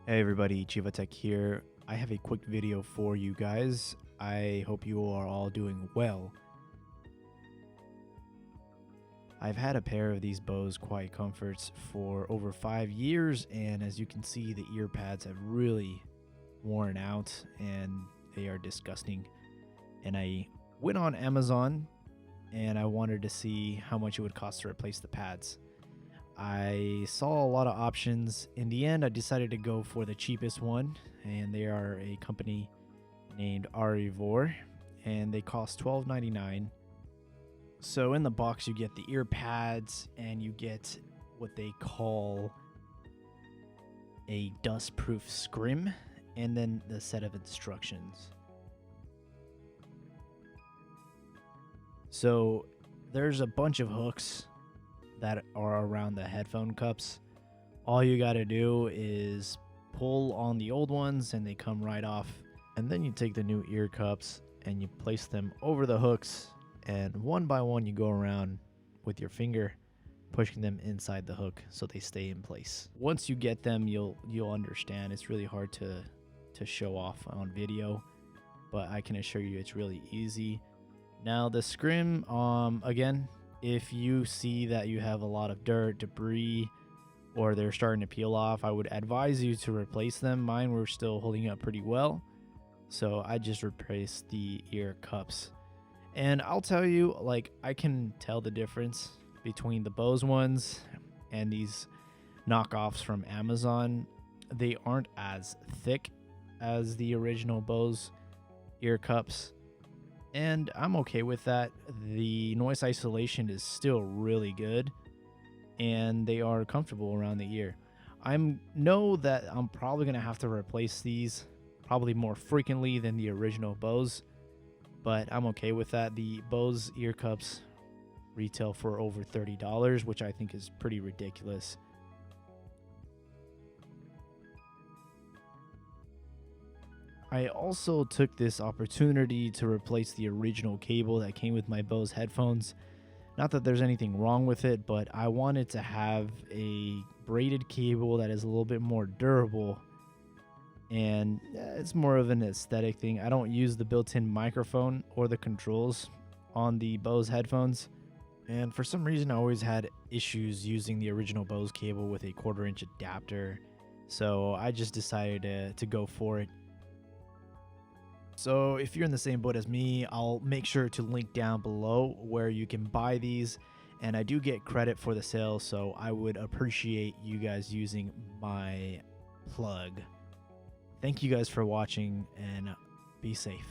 Hey everybody, Chivatech here. I have a quick video for you guys. I hope you are all doing well. I've had a pair of these Bose QuietComforts for over 5 years, and as you can see, the ear pads have really worn out and they are disgusting. And I went on Amazon and I wanted to see how much it would cost to replace the pads. I saw a lot of options. In the end, I decided to go for the cheapest one, and they are a company named Aurivor, and they cost $12.99. So in the box, you get the ear pads, and you get what they call a dust-proof scrim, and then the set of instructions. So there's a bunch of hooks that are around the headphone cups. All you got to do is pull on the old ones and they come right off, and then you take the new ear cups and you place them over the hooks, and one by one you go around with your finger pushing them inside the hook so they stay in place. Once you get them, you'll understand. It's really hard to show off on video, but I can assure you it's really easy. Now the scrim, again, if you see that you have a lot of dirt, debris, or they're starting to peel off, I would advise you to replace them. Mine were still holding up pretty well, so I just replaced the ear cups. And I'll tell you, like, I can tell the difference between the Bose ones and these knockoffs from Amazon. They aren't as thick as the original Bose ear cups, and I'm okay with that. The noise isolation is still really good, and they are comfortable around the ear. I know that I'm probably going to have to replace these probably more frequently than the original Bose, but I'm okay with that. The Bose ear cups retail for over $30, which I think is pretty ridiculous. I also took this opportunity to replace the original cable that came with my Bose headphones. Not that there's anything wrong with it, but I wanted to have a braided cable that is a little bit more durable, and it's more of an aesthetic thing. I don't use the built-in microphone or the controls on the Bose headphones, and for some reason I always had issues using the original Bose cable with a 1/4-inch adapter, so I just decided to go for it. So if you're in the same boat as me, I'll make sure to link down below where you can buy these, and I do get credit for the sale, so I would appreciate you guys using my plug. Thank you guys for watching, and be safe.